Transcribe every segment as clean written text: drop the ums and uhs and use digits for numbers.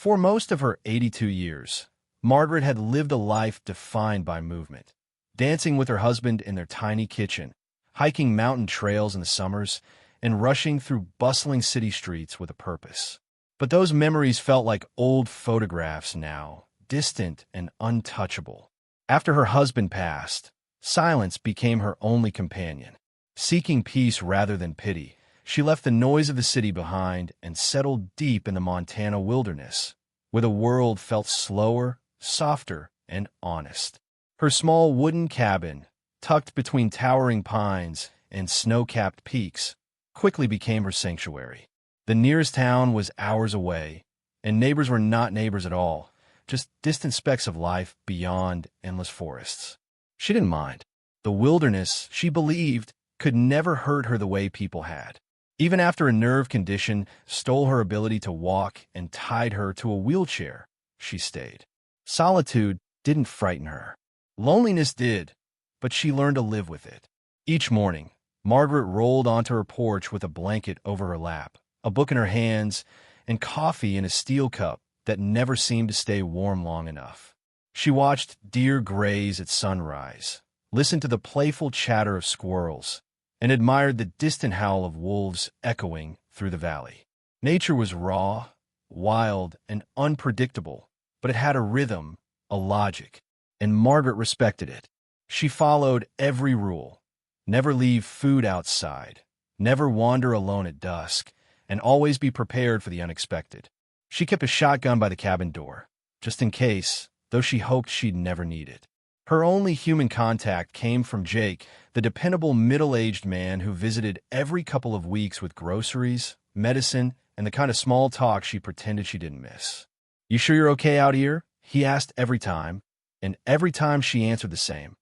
For most of her 82 years, Margaret had lived a life defined by movement, dancing with her husband in their tiny kitchen, hiking mountain trails in the summers, and rushing through bustling city streets with a purpose. But those memories felt like old photographs now, distant and untouchable. After her husband passed, silence became her only companion. Seeking peace rather than pity, she left the noise of the city behind and settled deep in the Montana wilderness, where the world felt slower, softer, and honest. Her small wooden cabin, tucked between towering pines and snow-capped peaks, quickly became her sanctuary. The nearest town was hours away, and neighbors were not neighbors at all, just distant specks of life beyond endless forests. She didn't mind. The wilderness, she believed, could never hurt her the way people had. Even after a nerve condition stole her ability to walk and tied her to a wheelchair, she stayed. Solitude didn't frighten her. Loneliness did, but she learned to live with it. Each morning, Margaret rolled onto her porch with a blanket over her lap, a book in her hands, and coffee in a steel cup that never seemed to stay warm long enough. She watched deer graze at sunrise, listened to the playful chatter of squirrels, and admired the distant howl of wolves echoing through the valley. Nature was raw, wild, and unpredictable, but it had a rhythm, a logic, and Margaret respected it. She followed every rule: never leave food outside, never wander alone at dusk, and always be prepared for the unexpected. She kept a shotgun by the cabin door, just in case, though she hoped she'd never need it. Her only human contact came from Jake, the dependable middle-aged man who visited every couple of weeks with groceries, medicine, and the kind of small talk she pretended she didn't miss. "You sure you're okay out here?" he asked every time, and every time she answered the same: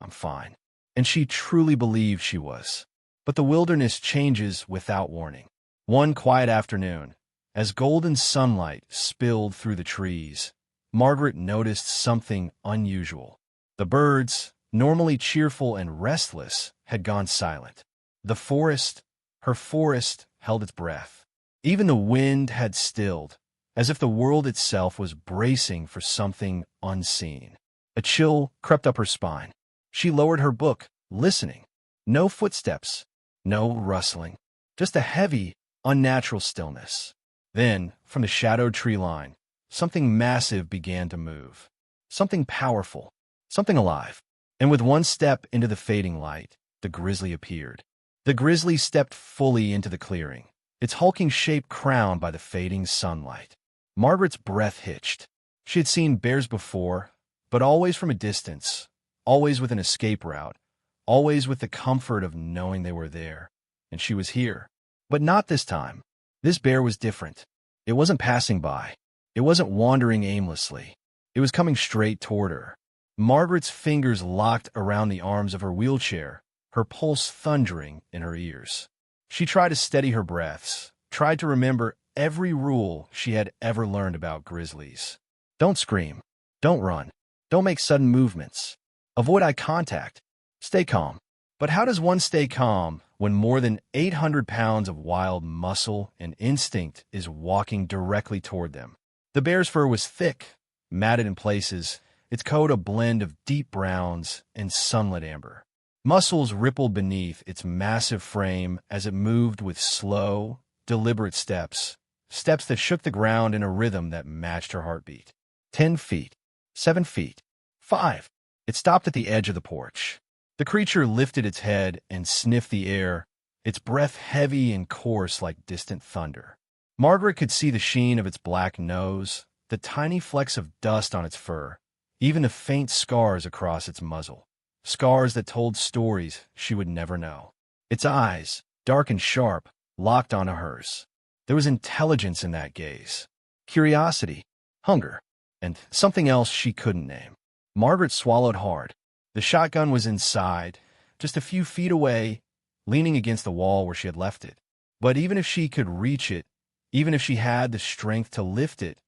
"I'm fine." And she truly believed she was. But the wilderness changes without warning. One quiet afternoon, as golden sunlight spilled through the trees, Margaret noticed something unusual. The birds, normally cheerful and restless, had gone silent. The forest, her forest, held its breath. Even the wind had stilled, as if the world itself was bracing for something unseen. A chill crept up her spine. She lowered her book, listening. No footsteps, no rustling, just a heavy, unnatural stillness. Then, from the shadowed tree line, something massive began to move. Something powerful, something alive. And with one step into the fading light, the grizzly appeared. The grizzly stepped fully into the clearing, its hulking shape crowned by the fading sunlight. Margaret's breath hitched. She had seen bears before, but always from a distance, always with an escape route, always with the comfort of knowing they were there. And she was here. But not this time. This bear was different. It wasn't passing by. It wasn't wandering aimlessly. It was coming straight toward her. Margaret's fingers locked around the arms of her wheelchair, her pulse thundering in her ears. She tried to steady her breaths, tried to remember every rule she had ever learned about grizzlies. Don't scream. Don't run. Don't make sudden movements. Avoid eye contact. Stay calm. But how does one stay calm when more than 800 pounds of wild muscle and instinct is walking directly toward them? The bear's fur was thick, matted in places, its coat a blend of deep browns and sunlit amber. Muscles rippled beneath its massive frame as it moved with slow, deliberate steps, steps that shook the ground in a rhythm that matched her heartbeat. 10 feet, 7 feet, 5. It stopped at the edge of the porch. The creature lifted its head and sniffed the air, its breath heavy and coarse like distant thunder. Margaret could see the sheen of its black nose, the tiny flecks of dust on its fur, even the faint scars across its muzzle, scars that told stories she would never know. Its eyes, dark and sharp, locked onto hers. There was intelligence in that gaze, curiosity, hunger, and something else she couldn't name. Margaret swallowed hard. The shotgun was inside, just a few feet away, leaning against the wall where she had left it. But even if she could reach it, even if she had the strength to lift it,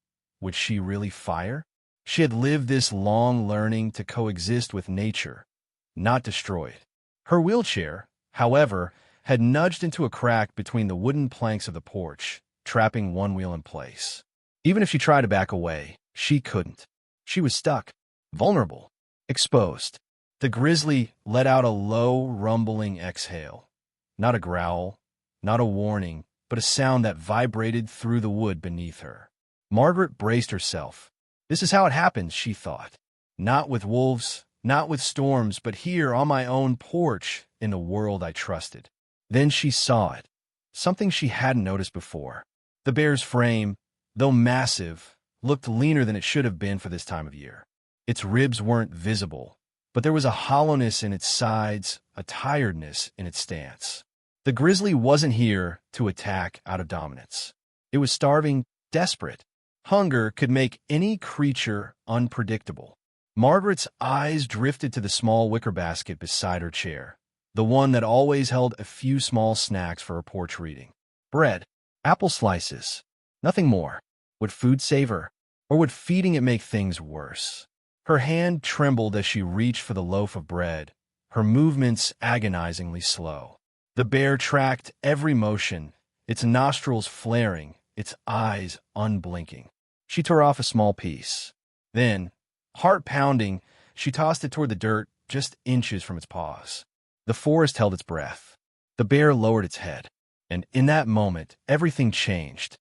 would she really fire? She had lived this long learning to coexist with nature, not destroy it. Her wheelchair, however, had nudged into a crack between the wooden planks of the porch, trapping one wheel in place. Even if she tried to back away, she couldn't. She was stuck, vulnerable, exposed. The grizzly let out a low, rumbling exhale. Not a growl, not a warning, but a sound that vibrated through the wood beneath her. Margaret braced herself. This is how it happens, she thought. Not with wolves, not with storms, but here on my own porch in the world I trusted. Then she saw it, something she hadn't noticed before. The bear's frame, though massive, looked leaner than it should have been for this time of year. Its ribs weren't visible, but there was a hollowness in its sides, a tiredness in its stance. The grizzly wasn't here to attack out of dominance. It was starving, desperate. Hunger could make any creature unpredictable. Margaret's eyes drifted to the small wicker basket beside her chair, the one that always held a few small snacks for her porch reading. Bread, apple slices, nothing more. Would food save her, or would feeding it make things worse? Her hand trembled as she reached for the loaf of bread, her movements agonizingly slow. The bear tracked every motion, its nostrils flaring, its eyes unblinking. She tore off a small piece. Then, heart pounding, she tossed it toward the dirt just inches from its paws. The forest held its breath. The bear lowered its head, and in that moment, everything changed.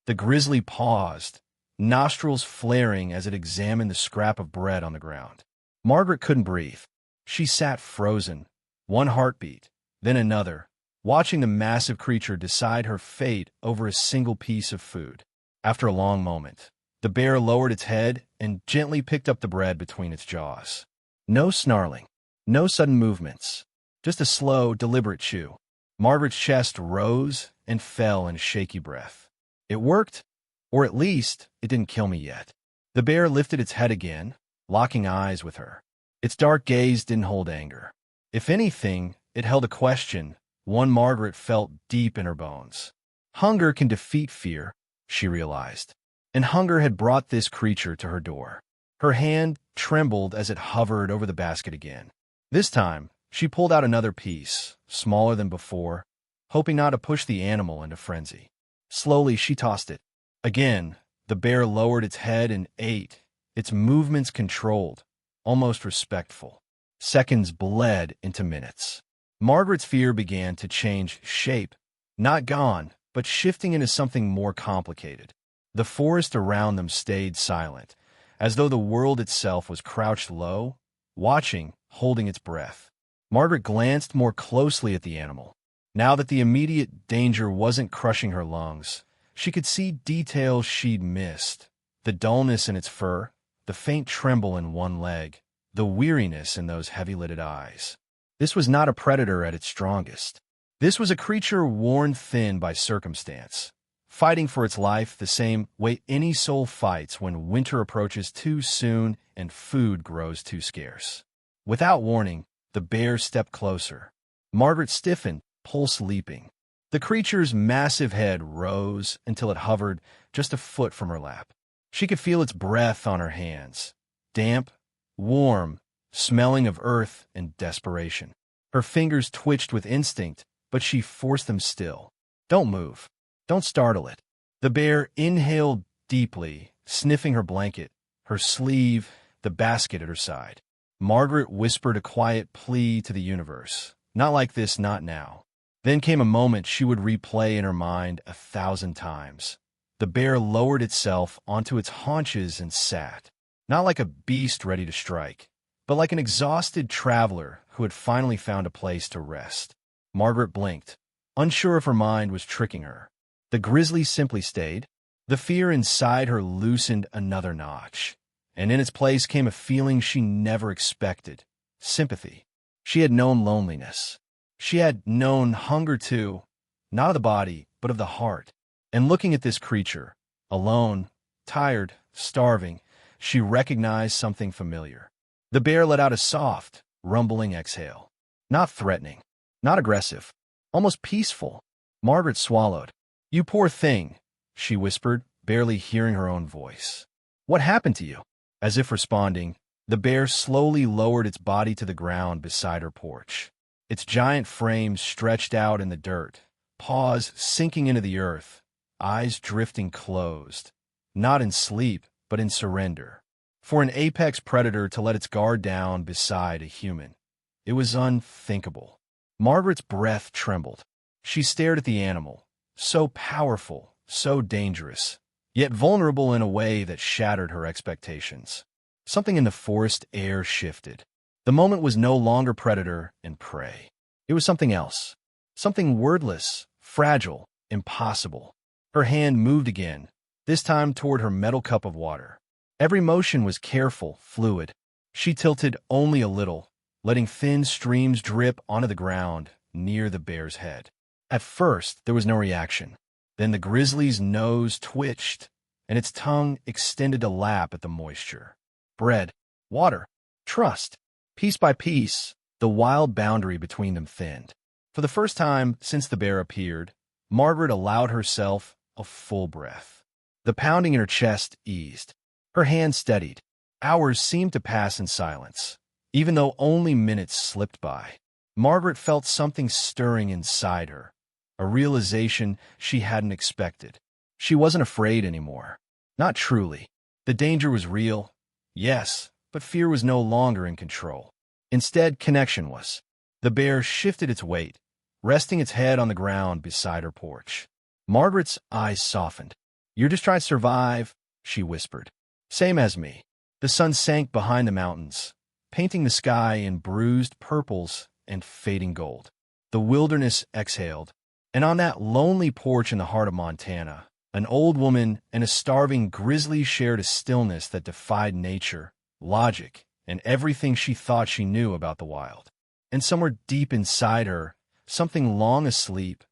The grizzly paused, nostrils flaring as it examined the scrap of bread on the ground. Margaret couldn't breathe. She sat frozen, one heartbeat, then another, watching the massive creature decide her fate over a single piece of food. After a long moment, the bear lowered its head and gently picked up the bread between its jaws. No snarling, no sudden movements, just a slow, deliberate chew. Margaret's chest rose and fell in a shaky breath. It worked, or at least it didn't kill me yet. The bear lifted its head again, locking eyes with her. Its dark gaze didn't hold anger. If anything, it held a question, one Margaret felt deep in her bones. Hunger can defeat fear, she realized, and hunger had brought this creature to her door. Her hand trembled as it hovered over the basket again. This time, she pulled out another piece, smaller than before, hoping not to push the animal into frenzy. Slowly, she tossed it. Again, the bear lowered its head and ate, its movements controlled, almost respectful. Seconds bled into minutes. Margaret's fear began to change shape, not gone, but shifting into something more complicated. The forest around them stayed silent, as though the world itself was crouched low, watching, holding its breath. Margaret glanced more closely at the animal. Now that the immediate danger wasn't crushing her lungs, she could see details she'd missed. The dullness in its fur, the faint tremble in one leg, the weariness in those heavy-lidded eyes. This was not a predator at its strongest. This was a creature worn thin by circumstance, fighting for its life the same way any soul fights when winter approaches too soon and food grows too scarce. Without warning, the bear stepped closer. Margaret stiffened, pulse leaping. The creature's massive head rose until it hovered just a foot from her lap. She could feel its breath on her hands, damp, warm, smelling of earth and desperation. Her fingers twitched with instinct, but she forced them still. Don't move. Don't startle it. The bear inhaled deeply, sniffing her blanket, her sleeve, the basket at her side. Margaret whispered a quiet plea to the universe. Not like this, not now. Then came a moment she would replay in her mind 1,000 times. The bear lowered itself onto its haunches and sat, not like a beast ready to strike, but like an exhausted traveler who had finally found a place to rest. Margaret blinked, unsure if her mind was tricking her. The grizzly simply stayed. The fear inside her loosened another notch, and in its place came a feeling she never expected: sympathy. She had known loneliness. She had known hunger too, not of the body, but of the heart. And looking at this creature, alone, tired, starving, she recognized something familiar. The bear let out a soft, rumbling exhale. Not threatening, not aggressive, almost peaceful. Margaret swallowed. "You poor thing," she whispered, barely hearing her own voice. "What happened to you?" As if responding, the bear slowly lowered its body to the ground beside her porch. Its giant frame stretched out in the dirt, paws sinking into the earth, eyes drifting closed. not in sleep, but in surrender. For an apex predator to let its guard down beside a human, it was unthinkable. Margaret's breath trembled. She stared at the animal, so powerful, so dangerous, yet vulnerable in a way that shattered her expectations. Something in the forest air shifted. The moment was no longer predator and prey. It was something else. Something wordless, fragile, impossible. Her hand moved again, this time toward her metal cup of water. Every motion was careful, fluid. She tilted only a little, letting thin streams drip onto the ground near the bear's head. At first, there was no reaction. Then the grizzly's nose twitched, and its tongue extended to lap at the moisture. Bread, water, trust. Piece by piece, the wild boundary between them thinned. For the first time since the bear appeared, Margaret allowed herself a full breath. The pounding in her chest eased. Her hand steadied. Hours seemed to pass in silence, even though only minutes slipped by. Margaret felt something stirring inside her, a realization she hadn't expected. She wasn't afraid anymore. Not truly. The danger was real, yes, but fear was no longer in control. Instead, connection was. The bear shifted its weight, resting its head on the ground beside her porch. Margaret's eyes softened. "You're just trying to survive," she whispered. "Same as me." The sun sank behind the mountains, painting the sky in bruised purples and fading gold. The wilderness exhaled, and on that lonely porch in the heart of Montana, an old woman and a starving grizzly shared a stillness that defied nature, logic, and everything she thought she knew about the wild. And somewhere deep inside her, something long asleep,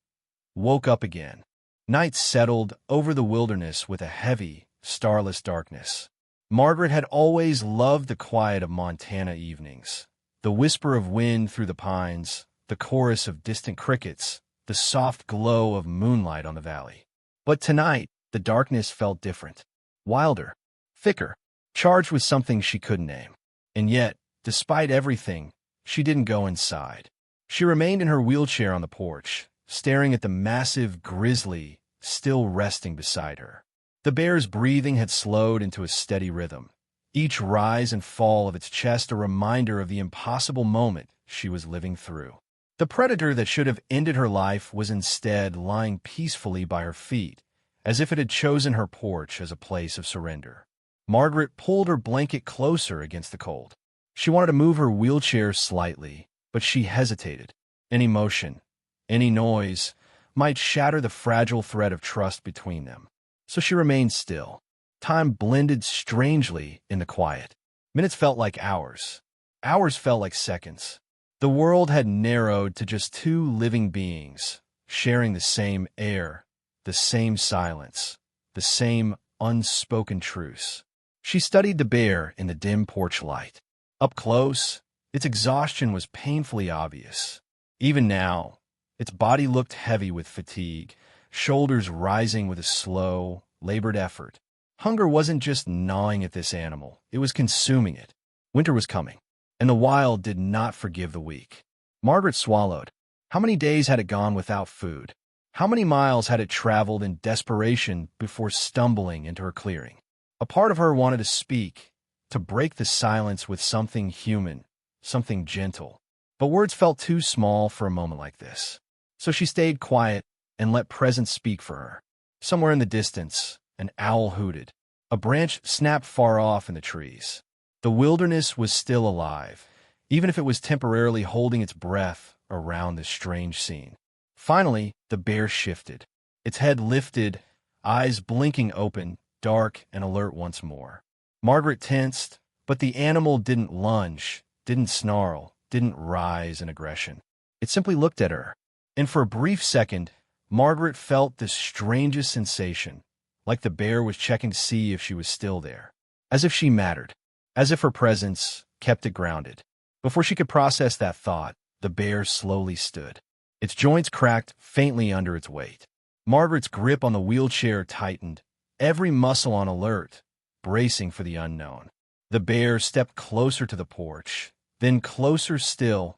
woke up again. Night settled over the wilderness with a heavy, starless darkness. Margaret had always loved the quiet of Montana evenings. The whisper of wind through the pines, the chorus of distant crickets, the soft glow of moonlight on the valley. But tonight, the darkness felt different. Wilder, thicker, charged with something she couldn't name. And yet, despite everything, she didn't go inside. She remained in her wheelchair on the porch, staring at the massive grizzly still resting beside her. The bear's breathing had slowed into a steady rhythm, each rise and fall of its chest a reminder of the impossible moment she was living through. The predator that should have ended her life was instead lying peacefully by her feet, as if it had chosen her porch as a place of surrender. Margaret pulled her blanket closer against the cold. She wanted to move her wheelchair slightly, but she hesitated. Any motion, any noise, might shatter the fragile thread of trust between them. So she remained still. Time blended strangely in the quiet. Minutes felt like hours. Hours felt like seconds. The world had narrowed to just two living beings, sharing the same air, the same silence, the same unspoken truce. She studied the bear in the dim porch light. Up close, its exhaustion was painfully obvious. Even now, its body looked heavy with fatigue, shoulders rising with a slow, labored effort. Hunger wasn't just gnawing at this animal, it was consuming it. Winter was coming, and the wild did not forgive the weak. Margaret swallowed. How many days had it gone without food? How many miles had it traveled in desperation before stumbling into her clearing? A part of her wanted to speak, to break the silence with something human, something gentle. But words felt too small for a moment like this. So she stayed quiet and let presence speak for her. Somewhere in the distance, an owl hooted. A branch snapped far off in the trees. The wilderness was still alive, even if it was temporarily holding its breath around this strange scene. Finally, the bear shifted. Its head lifted, eyes blinking open, dark and alert once more. Margaret tensed, but the animal didn't lunge, didn't snarl, didn't rise in aggression. It simply looked at her. And for a brief second, Margaret felt this strangest sensation, like the bear was checking to see if she was still there, as if she mattered, as if her presence kept it grounded. Before she could process that thought, the bear slowly stood. Its joints cracked faintly under its weight. Margaret's grip on the wheelchair tightened, every muscle on alert, bracing for the unknown. The bear stepped closer to the porch, then closer still,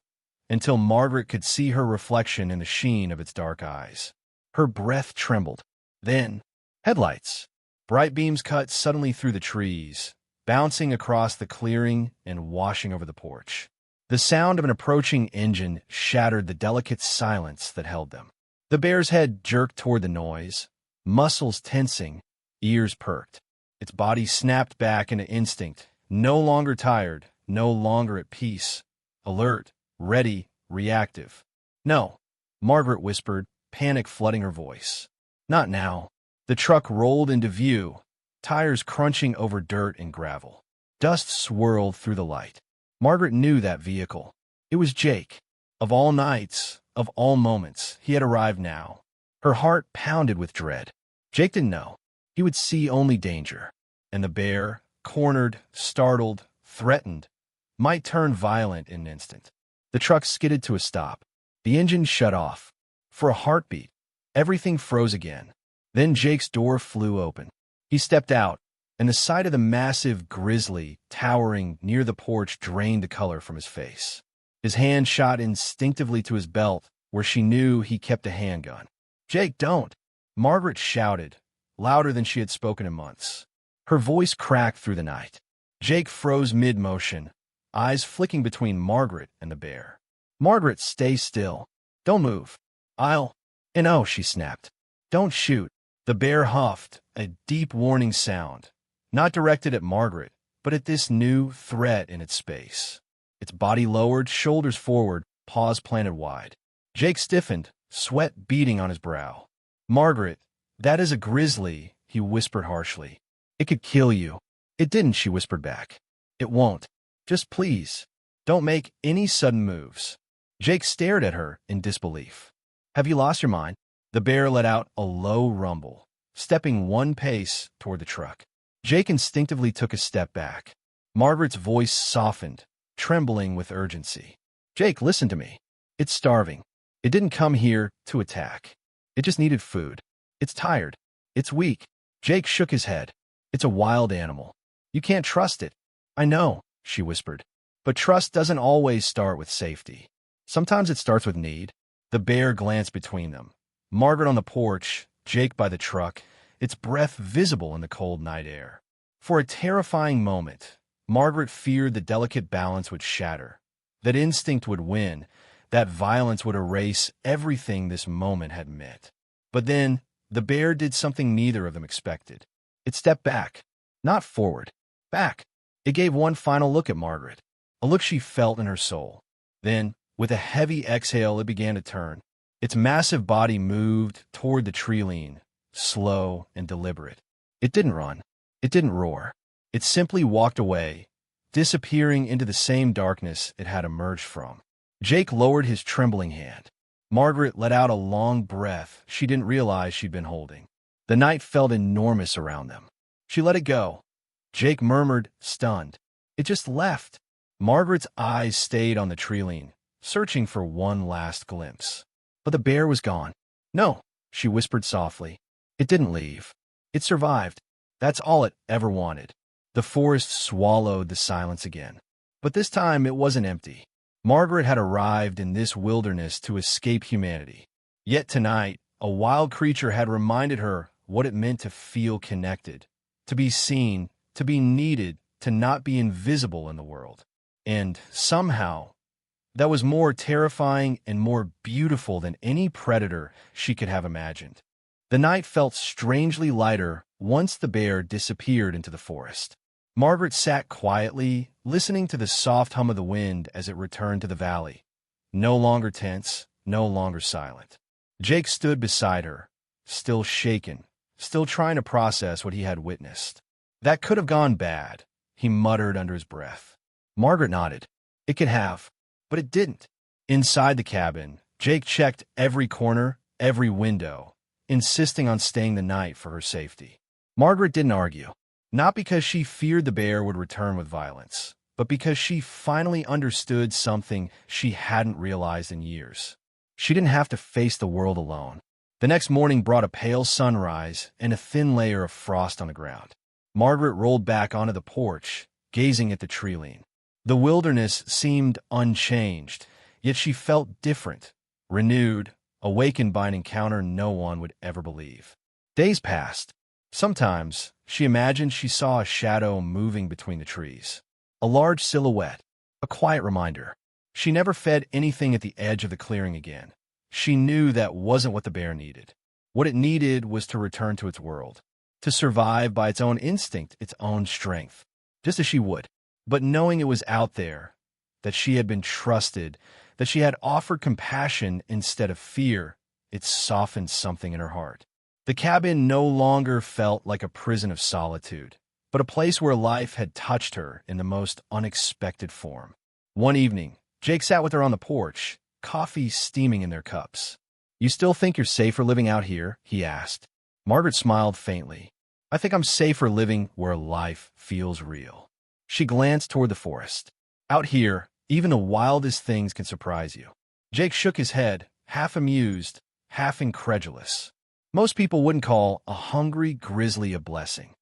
until Margaret could see her reflection in the sheen of its dark eyes. Her breath trembled. Then, headlights. Bright beams cut suddenly through the trees, bouncing across the clearing and washing over the porch. The sound of an approaching engine shattered the delicate silence that held them. The bear's head jerked toward the noise, muscles tensing, ears perked. Its body snapped back into instinct, no longer tired, no longer at peace, alert, ready, reactive. "No," Margaret whispered, panic flooding her voice. "Not now." The truck rolled into view, tires crunching over dirt and gravel. Dust swirled through the light. Margaret knew that vehicle. It was Jake. Of all nights, of all moments, he had arrived now. Her heart pounded with dread. Jake didn't know. He would see only danger. And the bear, cornered, startled, threatened, might turn violent in an instant. The truck skidded to a stop. The engine shut off. For a heartbeat, everything froze again. Then Jake's door flew open. He stepped out, and the sight of the massive Grizzly towering near the porch drained the color from his face. His hand shot instinctively to his belt, where she knew he kept a handgun. "Jake, don't!" Margaret shouted, louder than she had spoken in months. Her voice cracked through the night. Jake froze mid-motion, eyes flicking between Margaret and the bear. "Margaret, stay still. Don't move. I'll—" "No," she snapped. "Don't shoot." The bear huffed, a deep warning sound, not directed at Margaret, but at this new threat in its space. Its body lowered, shoulders forward, paws planted wide. Jake stiffened, sweat beading on his brow. "Margaret, that is a grizzly," he whispered harshly. "It could kill you." "It didn't," she whispered back. "It won't. Just please, don't make any sudden moves." Jake stared at her in disbelief. "Have you lost your mind?" The bear let out a low rumble, stepping one pace toward the truck. Jake instinctively took a step back. Margaret's voice softened, trembling with urgency. "Jake, listen to me. It's starving. It didn't come here to attack. It just needed food. It's tired. It's weak." Jake shook his head. "It's a wild animal. You can't trust it." "I know," she whispered. "But trust doesn't always start with safety. Sometimes it starts with need." The bear glanced between them. Margaret on the porch, Jake by the truck, its breath visible in the cold night air. For a terrifying moment, Margaret feared the delicate balance would shatter, that instinct would win, that violence would erase everything this moment had meant. But then, the bear did something neither of them expected. It stepped back, not forward, back. It gave one final look at Margaret, a look she felt in her soul. Then, with a heavy exhale, it began to turn. Its massive body moved toward the tree line, slow and deliberate. It didn't run. It didn't roar. It simply walked away, disappearing into the same darkness it had emerged from. Jake lowered his trembling hand. Margaret let out a long breath she didn't realize she'd been holding. The night felt enormous around them. She let it go. Jake murmured, stunned. "It just left." Margaret's eyes stayed on the tree line, searching for one last glimpse. But the bear was gone. "No," she whispered softly. "It didn't leave. It survived. That's all it ever wanted." The forest swallowed the silence again. But this time it wasn't empty. Margaret had arrived in this wilderness to escape humanity. Yet tonight, a wild creature had reminded her what it meant to feel connected, to be seen, to be needed, to not be invisible in the world. And somehow, that was more terrifying and more beautiful than any predator she could have imagined. The night felt strangely lighter once the bear disappeared into the forest. Margaret sat quietly, listening to the soft hum of the wind as it returned to the valley. No longer tense, no longer silent. Jake stood beside her, still shaken, still trying to process what he had witnessed. "That could have gone bad," he muttered under his breath. Margaret nodded. "It could have. But it didn't." Inside the cabin, Jake checked every corner, every window, insisting on staying the night for her safety. Margaret didn't argue, not because she feared the bear would return with violence, but because she finally understood something she hadn't realized in years. She didn't have to face the world alone. The next morning brought a pale sunrise and a thin layer of frost on the ground. Margaret rolled back onto the porch, gazing at the tree line. The wilderness seemed unchanged, yet she felt different, renewed, awakened by an encounter no one would ever believe. Days passed. Sometimes, she imagined she saw a shadow moving between the trees. A large silhouette, a quiet reminder. She never fed anything at the edge of the clearing again. She knew that wasn't what the bear needed. What it needed was to return to its world, to survive by its own instinct, its own strength, just as she would. But knowing it was out there, that she had been trusted, that she had offered compassion instead of fear, it softened something in her heart. The cabin no longer felt like a prison of solitude, but a place where life had touched her in the most unexpected form. One evening, Jake sat with her on the porch, coffee steaming in their cups. "You still think you're safer living out here?" he asked. Margaret smiled faintly. "I think I'm safer living where life feels real." She glanced toward the forest. "Out here, even the wildest things can surprise you." Jake shook his head, half amused, half incredulous. "Most people wouldn't call a hungry grizzly a blessing."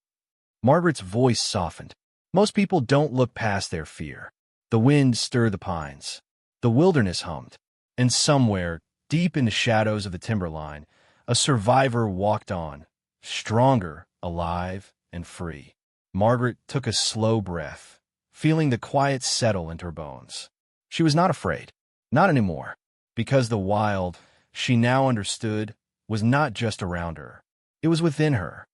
Margaret's voice softened. "Most people don't look past their fear." The wind stirred the pines. The wilderness hummed. And somewhere, deep in the shadows of the timberline, a survivor walked on, stronger, alive, and free. Margaret took a slow breath, feeling the quiet settle into her bones. She was not afraid. Not anymore. Because the wild, she now understood, was not just around her. It was within her.